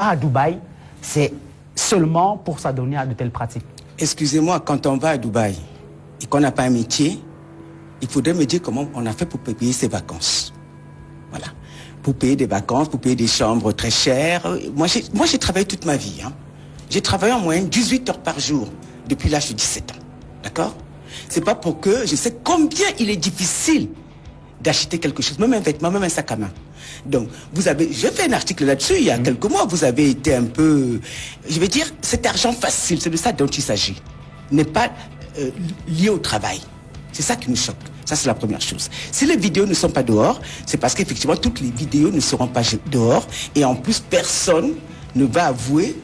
à Dubaï, c'est seulement pour s'adonner à de telles pratiques? Excusez-moi, quand on va à Dubaï et qu'on n'a pas un métier, il faudrait me dire comment on a fait pour payer ses vacances. Voilà. Pour payer des vacances, pour payer des chambres très chères. Moi, j'ai travaillé toute ma vie. Hein. J'ai travaillé en moyenne 18 heures par jour depuis l'âge de 17 ans. D'accord? C'est pas pour que je sais combien il est difficile d'acheter quelque chose, même un vêtement, même un sac à main. Donc, j'ai fait un article là-dessus il y a quelques mois, vous avez été un peu, je vais dire, cet argent facile, c'est de ça dont il s'agit, n'est pas lié au travail. C'est ça qui nous choque. Ça, c'est la première chose. Si les vidéos ne sont pas dehors, c'est parce qu'effectivement, toutes les vidéos ne seront pas dehors. Et en plus, personne ne va avouer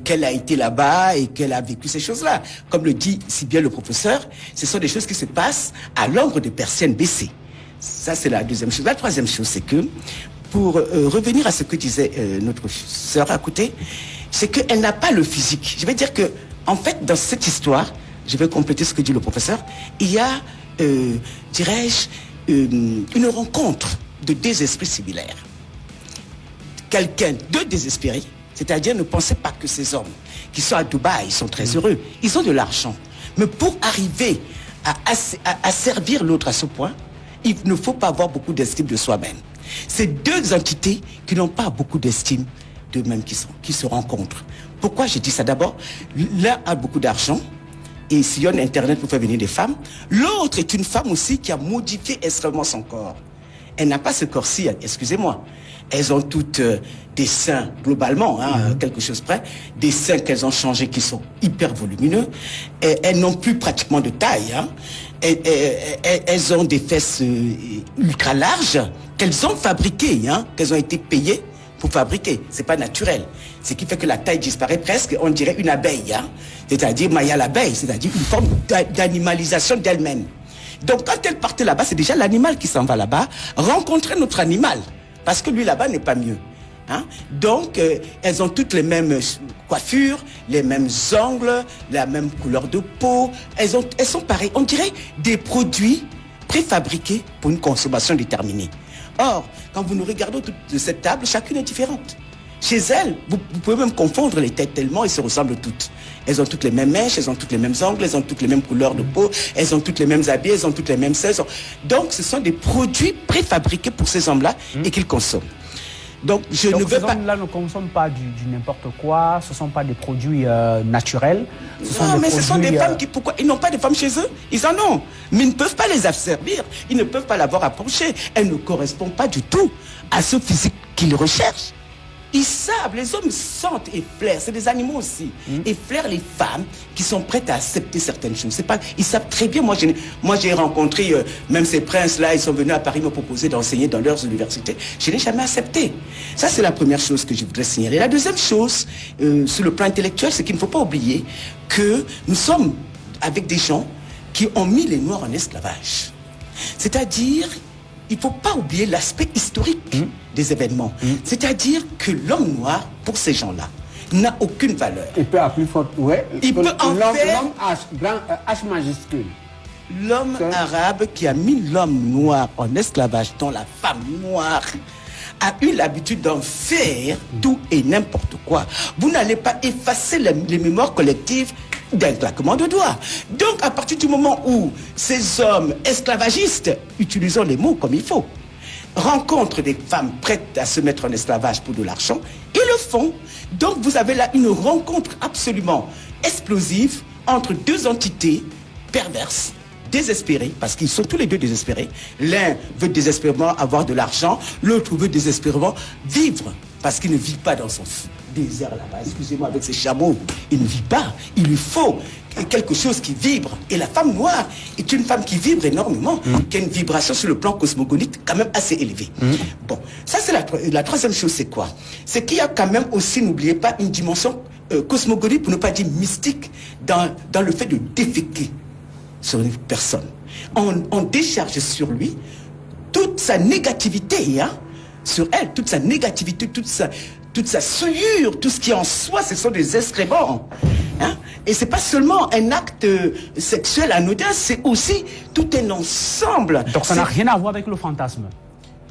qu'elle a été là-bas et qu'elle a vécu ces choses-là. Comme le dit si bien le professeur, ce sont des choses qui se passent à l'ombre des persiennes baissées. Ça, c'est la deuxième chose. La troisième chose, c'est que, pour revenir à ce que disait notre sœur à côté, c'est qu'elle n'a pas le physique. Je vais dire que, en fait, dans cette histoire, je vais compléter ce que dit le professeur, il y a, dirais-je, une rencontre de deux esprits similaires. Quelqu'un de désespéré, c'est-à-dire ne pensez pas que ces hommes qui sont à Dubaï, ils sont très heureux, ils ont de l'argent. Mais pour arriver à servir l'autre à ce point, il ne faut pas avoir beaucoup d'estime de soi-même. C'est deux entités qui n'ont pas beaucoup d'estime d'eux-mêmes qui se rencontrent. Pourquoi je dis ça? D'abord, l'un a beaucoup d'argent et sillonne Internet pour faire venir des femmes. L'autre est une femme aussi qui a modifié extrêmement son corps. Elle n'a pas ce corps-ci, excusez-moi. Elles ont toutes des seins, globalement, hein, quelque chose près, des seins qu'elles ont changés qui sont hyper volumineux. Elles n'ont plus pratiquement de taille. Hein. Elles ont des fesses ultra larges qu'elles ont fabriquées, hein, qu'elles ont été payées pour fabriquer. C'est pas naturel. Ce qui fait que la taille disparaît presque, on dirait une abeille. Hein. C'est-à-dire Maya l'abeille, c'est-à-dire une forme d'animalisation d'elle-même. Donc quand elle partait là-bas, c'est déjà l'animal qui s'en va là-bas, rencontrer notre animal. Parce que lui là-bas n'est pas mieux. Hein? Donc, elles ont toutes les mêmes coiffures, les mêmes ongles, la même couleur de peau. Elles sont pareilles. On dirait des produits préfabriqués pour une consommation déterminée. Or, quand vous nous regardez autour de cette table, chacune est différente. Chez elles, vous pouvez même confondre les têtes tellement elles se ressemblent toutes. Elles ont toutes les mêmes mèches, elles ont toutes les mêmes ongles, elles ont toutes les mêmes couleurs de peau, elles ont toutes les mêmes habits, elles ont toutes les mêmes saisons. Donc, ce sont des produits préfabriqués pour ces hommes-là et qu'ils consomment. Donc, ces hommes-là ne consomment pas du n'importe quoi, ce ne sont pas des produits naturels. Ce sont des femmes qui, pourquoi? Ils n'ont pas de femmes chez eux, ils en ont. Mais ils ne peuvent pas les asservir, ils ne peuvent pas l'avoir approché. Elle ne correspond pas du tout à ce physique qu'ils recherchent. Ils savent, les hommes sentent et flairent, c'est des animaux aussi, et flairent les femmes qui sont prêtes à accepter certaines choses. C'est pas, ils savent très bien, moi j'ai rencontré, même ces princes-là, ils sont venus à Paris me proposer d'enseigner dans leurs universités. Je n'ai jamais accepté. Ça, c'est la première chose que je voudrais signaler. La deuxième chose, sur le plan intellectuel, c'est qu'il ne faut pas oublier que nous sommes avec des gens qui ont mis les Noirs en esclavage. C'est-à-dire, il ne faut pas oublier l'aspect historique des événements. C'est-à-dire que l'homme noir, pour ces gens-là, n'a aucune valeur. Il peut à plus forte, ouais. Il peut en faire... L'homme H majuscule. L'homme arabe qui a mis l'homme noir en esclavage, dont la femme noire a eu l'habitude d'en faire tout et n'importe quoi. Vous n'allez pas effacer les mémoires collectives d'un claquement de doigts. Donc, à partir du moment où ces hommes esclavagistes, utilisons les mots comme il faut, rencontrent des femmes prêtes à se mettre en esclavage pour de l'argent, ils le font. Donc, vous avez là une rencontre absolument explosive entre deux entités perverses, désespérées, parce qu'ils sont tous les deux désespérés. L'un veut désespérément avoir de l'argent, l'autre veut désespérément vivre, parce qu'il ne vit pas dans son désert là-bas. Excusez-moi, avec ses chameaux, il ne vit pas. Il lui faut quelque chose qui vibre. Et la femme noire est une femme qui vibre énormément, qui a une vibration sur le plan cosmogonique quand même assez élevée. Bon, ça c'est la troisième chose, c'est quoi? C'est qu'il y a quand même aussi, n'oubliez pas, une dimension cosmogonique, pour ne pas dire mystique, dans le fait de déféquer sur une personne. On décharge sur lui toute sa négativité, hein, sur elle, toute sa négativité, toute sa souillure, tout ce qui est en soi, ce sont des excréments. Hein? Et c'est pas seulement un acte sexuel anodin, c'est aussi tout un ensemble. Donc ça n'a rien à voir avec le fantasme.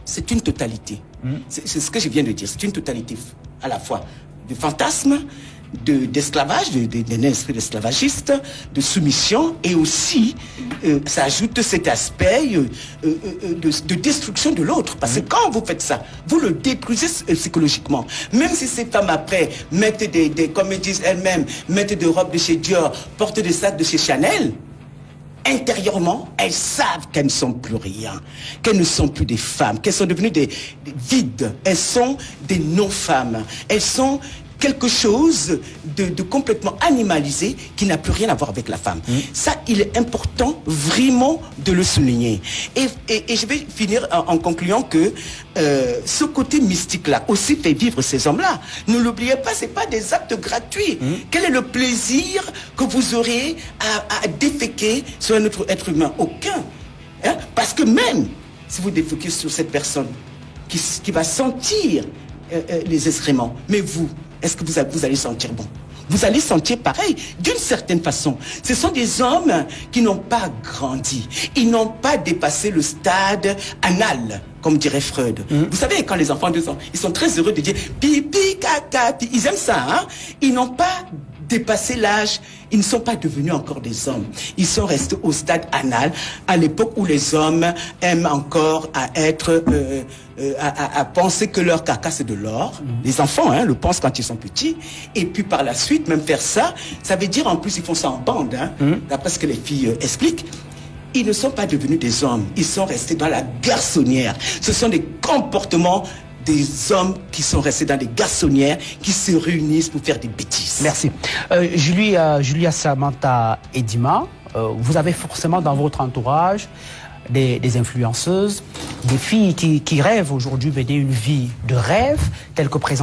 C'est une totalité. C'est ce que je viens de dire, c'est une totalité à la fois de fantasme, d'esclavage, d'un esprit d'esclavagiste, de soumission, et aussi ça ajoute cet aspect de destruction de l'autre. Parce que quand vous faites ça, vous le détruisez psychologiquement. Même si ces femmes après mettent comme elles disent elles-mêmes, mettent des robes de chez Dior, portent des sacs de chez Chanel, intérieurement, elles savent qu'elles ne sont plus rien, qu'elles ne sont plus des femmes, qu'elles sont devenues des vides, elles sont des non-femmes, elles sont quelque chose de complètement animalisé qui n'a plus rien à voir avec la femme. Ça, il est important vraiment de le souligner. Et je vais finir en concluant que ce côté mystique-là aussi fait vivre ces hommes-là. Ne l'oubliez pas, c'est pas des actes gratuits. Quel est le plaisir que vous aurez à déféquer sur un autre être humain? Aucun. Hein? Parce que même si vous déféquez sur cette personne qui va sentir les excréments, mais vous, est-ce que vous allez sentir bon? Vous allez sentir pareil, d'une certaine façon. Ce sont des hommes qui n'ont pas grandi. Ils n'ont pas dépassé le stade anal, comme dirait Freud. Vous savez, quand les enfants de 2 ans, ils sont très heureux de dire pipi, caca, ils aiment ça, hein? Ils n'ont pas dépassé l'âge, ils ne sont pas devenus encore des hommes. Ils sont restés au stade anal, à l'époque où les hommes aiment encore à être, à penser que leur caca c'est de l'or. Les enfants le pensent quand ils sont petits. Et puis par la suite, même faire ça, ça veut dire en plus ils font ça en bande, d'après ce que les filles expliquent. Ils ne sont pas devenus des hommes, ils sont restés dans la garçonnière. Ce sont des comportements des hommes qui sont restés dans des garçonnières, qui se réunissent pour faire des bêtises. Merci. Julia Samantha Edima, vous avez forcément dans votre entourage des influenceuses, des filles qui rêvent aujourd'hui de mener une vie de rêve, telle que présentée